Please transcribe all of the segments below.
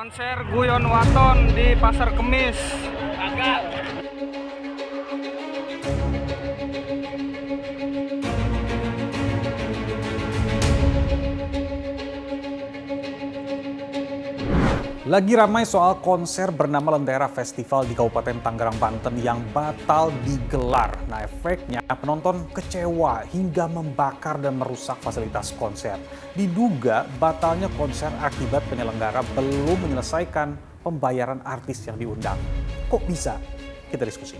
Konser Guyon Waton di Pasar Kemis. Gagal. Lagi ramai soal konser bernama Lentera Festival di Kabupaten Tangerang, Banten yang batal digelar. Nah, efeknya penonton kecewa hingga membakar dan merusak fasilitas konser. Diduga batalnya konser akibat penyelenggara belum menyelesaikan pembayaran artis yang diundang. Kok bisa? Kita diskusi.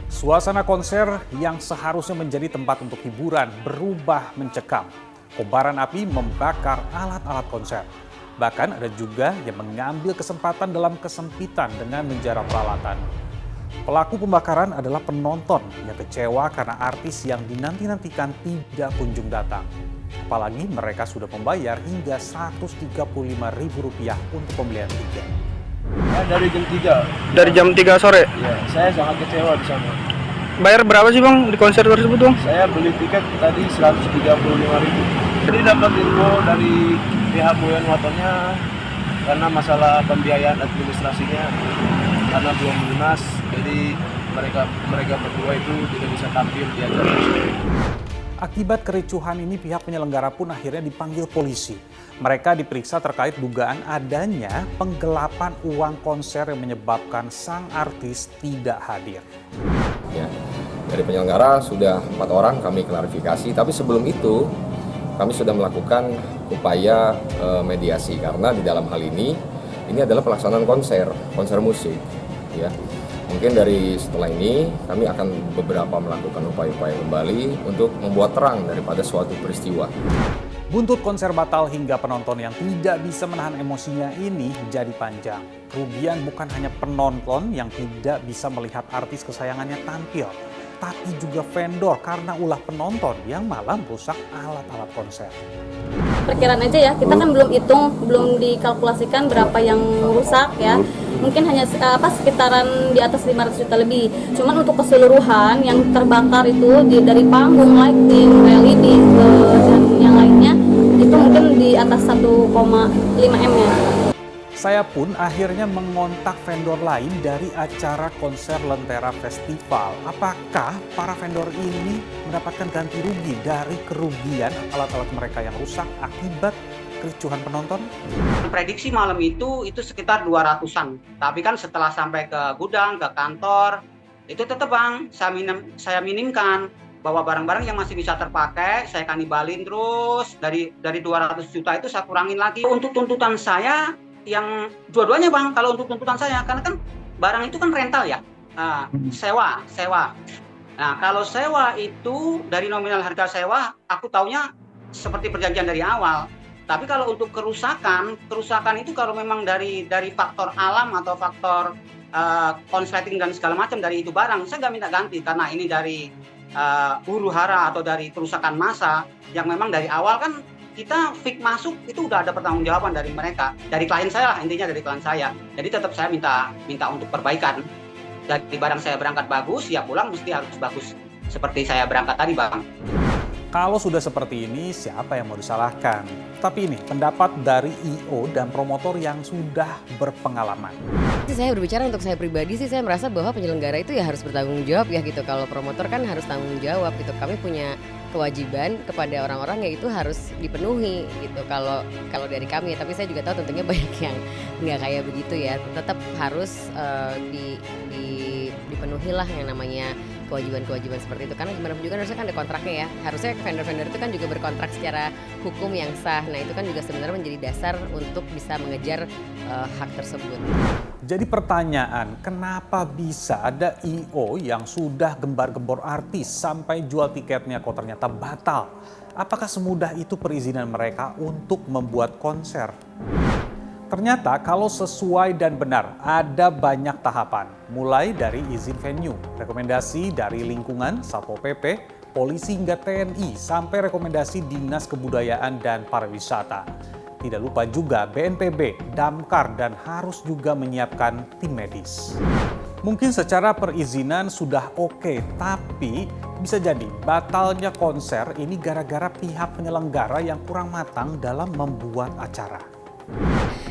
Suasana konser yang seharusnya menjadi tempat untuk hiburan berubah mencekam. Kobaran api membakar alat-alat konser. Bahkan ada juga yang mengambil kesempatan dalam kesempitan dengan menjarah peralatan. Pelaku pembakaran adalah penonton yang kecewa karena artis yang dinanti-nantikan tidak kunjung datang. Apalagi mereka sudah membayar hingga Rp135.000 untuk pembelian tiket. Dari jam 3. Dari jam 3 sore? Ya, saya sangat kecewa di sana. Bayar berapa sih Bang di konser tersebut Bang? Saya beli tiket tadi Rp135.000. Jadi dapat info dari pihak Guyon Watonnya karena masalah pembiayaan administrasinya karena belum lunas, jadi mereka berdua itu tidak bisa tampil di acara. Akibat kericuhan ini pihak penyelenggara pun akhirnya dipanggil polisi. Mereka diperiksa terkait dugaan adanya penggelapan uang konser yang menyebabkan sang artis tidak hadir. Ya, dari penyelenggara sudah 4 orang kami klarifikasi, tapi sebelum itu kami sudah melakukan upaya mediasi karena di dalam hal ini adalah pelaksanaan konser musik. Ya, mungkin dari setelah ini kami akan beberapa melakukan upaya-upaya kembali untuk membuat terang daripada suatu peristiwa. Buntut konser batal hingga penonton yang tidak bisa menahan emosinya ini jadi panjang. Kerugian bukan hanya penonton yang tidak bisa melihat artis kesayangannya tampil, tapi juga vendor karena ulah penonton yang malah merusak alat-alat konser. Perkiraan aja ya, kita kan belum hitung, belum dikalkulasikan berapa yang rusak ya. Mungkin hanya sekitaran di atas 500 juta lebih. Cuman untuk keseluruhan yang terbakar itu dari panggung, lighting, LED dan yang lainnya itu mungkin di atas 1,5 M ya. Saya pun akhirnya mengontak vendor lain dari acara konser Lentera Festival. Apakah para vendor ini mendapatkan ganti rugi dari kerugian alat-alat mereka yang rusak akibat kericuhan penonton? Prediksi malam itu sekitar 200-an. Tapi kan setelah sampai ke gudang, ke kantor, itu tetap Bang, saya minimkan bahwa barang-barang yang masih bisa terpakai, saya kanibalin terus. Dari 200 juta itu saya kurangin lagi. Untuk tuntutan saya, yang dua-duanya Bang, kalau untuk tuntutan saya, karena kan barang itu kan rental ya, sewa. Nah kalau sewa itu dari nominal harga sewa, aku taunya seperti perjanjian dari awal. Tapi kalau untuk kerusakan itu kalau memang dari faktor alam atau faktor konsleting dan segala macam dari itu barang, saya nggak minta ganti karena ini dari huru hara atau dari kerusakan massa yang memang dari awal kan kita fix masuk itu udah ada pertanggungjawaban dari mereka, dari klien saya lah, intinya dari klien saya. Jadi tetap saya minta untuk perbaikan. Dari barang saya berangkat bagus, ya pulang mesti harus bagus seperti saya berangkat tadi Bang. Kalau sudah seperti ini, siapa yang mau disalahkan? Tapi ini pendapat dari I.O. dan promotor yang sudah berpengalaman. Saya berbicara untuk saya pribadi sih, saya merasa bahwa penyelenggara itu ya harus bertanggung jawab ya gitu. Kalau promotor kan harus tanggung jawab gitu. Kami punya kewajiban kepada orang-orang yaitu harus dipenuhi gitu. Kalau dari kami, tapi saya juga tahu tentunya banyak yang nggak kayak begitu ya. Tetap harus dipenuhi lah yang namanya kewajiban-kewajiban seperti itu, karena gimana juga harusnya kan ada kontraknya ya, harusnya vendor-vendor itu kan juga berkontrak secara hukum yang sah. Nah itu kan juga sebenarnya menjadi dasar untuk bisa mengejar hak tersebut. Jadi pertanyaan, kenapa bisa ada I.O. yang sudah gembar-gembor artis sampai jual tiketnya kok ternyata batal? Apakah semudah itu perizinan mereka untuk membuat konser? Ternyata kalau sesuai dan benar, ada banyak tahapan. Mulai dari izin venue, rekomendasi dari lingkungan, Satpol PP, polisi hingga TNI, sampai rekomendasi Dinas Kebudayaan dan Pariwisata. Tidak lupa juga BNPB, Damkar, dan harus juga menyiapkan tim medis. Mungkin secara perizinan sudah oke, tapi Bisa jadi batalnya konser ini gara-gara pihak penyelenggara yang kurang matang dalam membuat acara.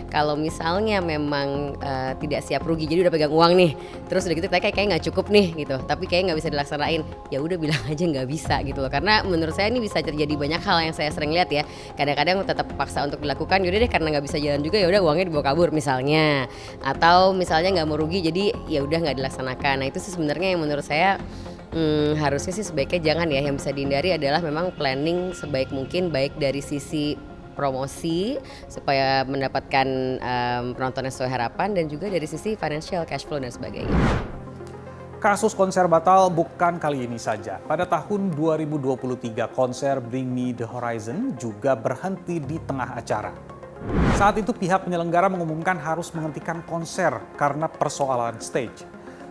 Kalau misalnya memang tidak siap rugi, jadi udah pegang uang nih, terus udah gitu kayak nggak cukup nih gitu, tapi kayak nggak bisa dilaksanain, ya udah bilang aja nggak bisa gitu loh. Karena menurut saya ini bisa terjadi banyak hal yang saya sering lihat ya. Kadang-kadang tetap paksa untuk dilakukan, yaudah deh karena nggak bisa jalan juga ya udah uangnya dibawa kabur misalnya, atau misalnya nggak mau rugi jadi ya udah nggak dilaksanakan. Nah itu sih sebenarnya yang menurut saya harusnya sih sebaiknya jangan ya. Yang bisa dihindari adalah memang planning sebaik mungkin, baik dari sisi promosi supaya mendapatkan penonton yang sesuai harapan dan juga dari sisi financial cash flow dan sebagainya. Kasus konser batal bukan kali ini saja. Pada tahun 2023 konser Bring Me The Horizon juga berhenti di tengah acara. Saat itu pihak penyelenggara mengumumkan harus menghentikan konser karena persoalan stage.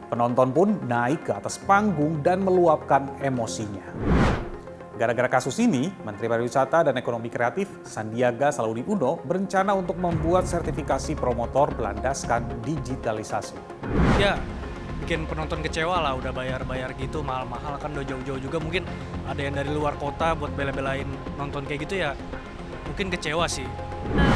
Penonton pun naik ke atas panggung dan meluapkan emosinya. Gara-gara kasus ini, Menteri Pariwisata dan Ekonomi Kreatif Sandiaga Salahuddin Uno berencana untuk membuat sertifikasi promotor berlandaskan digitalisasi. Ya, bikin penonton kecewa lah, udah bayar-bayar gitu mahal-mahal kan udah jauh-jauh juga, mungkin ada yang dari luar kota buat bela-belain nonton kayak gitu ya, mungkin kecewa sih.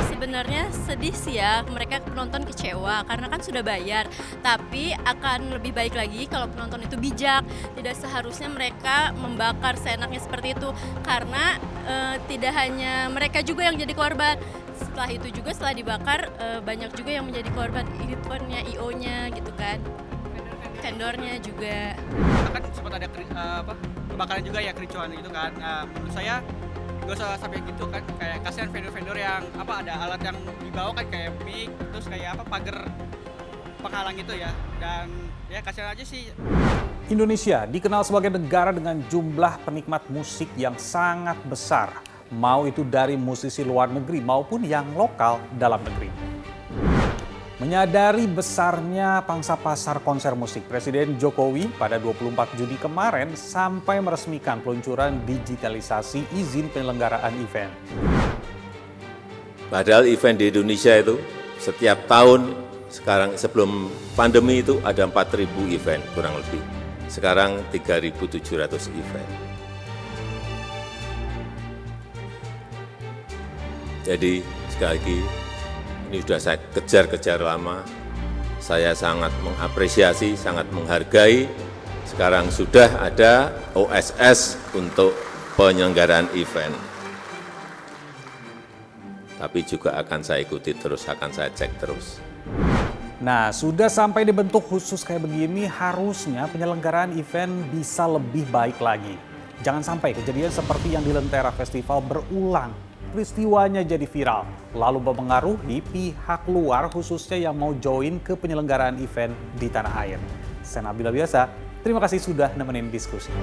Sebenarnya sedih sih ya, mereka penonton kecewa karena kan sudah bayar. Tapi akan lebih baik lagi kalau penonton itu bijak. Tidak seharusnya mereka membakar seenaknya seperti itu. Karena tidak hanya mereka juga yang jadi korban. Setelah itu juga setelah dibakar banyak juga yang menjadi korban. Eventnya, IO-nya gitu kan. Vendornya juga. Kan sempat ada kebakaran juga ya, kericuhan gitu kan. Menurut saya gak usah sampai gitu kan, kayak kasihan vendor-vendor yang ada alat yang dibawa kan kayak mic, terus kayak pagar penghalang gitu ya, dan ya kasihan aja sih. Indonesia dikenal sebagai negara dengan jumlah penikmat musik yang sangat besar, mau itu dari musisi luar negeri maupun yang lokal dalam negeri. Menyadari besarnya pangsa pasar konser musik, Presiden Jokowi pada 24 Juni kemarin sampai meresmikan peluncuran digitalisasi izin penyelenggaraan event. Padahal event di Indonesia itu setiap tahun sekarang sebelum pandemi itu ada 4.000 event kurang lebih. Sekarang 3.700 event. Jadi sekali lagi, ini sudah saya kejar-kejar lama, saya sangat mengapresiasi, sangat menghargai. Sekarang sudah ada OSS untuk penyelenggaraan event. Tapi juga akan saya ikuti terus, akan saya cek terus. Nah, sudah sampai dibentuk khusus kayak begini, harusnya penyelenggaraan event bisa lebih baik lagi. Jangan sampai kejadian seperti yang di Lentera Festival berulang. Peristiwanya jadi viral, lalu mempengaruhi pihak luar khususnya yang mau join ke penyelenggaraan event di tanah air. Saya Nabila Biasa, terima kasih sudah nemenin diskusi.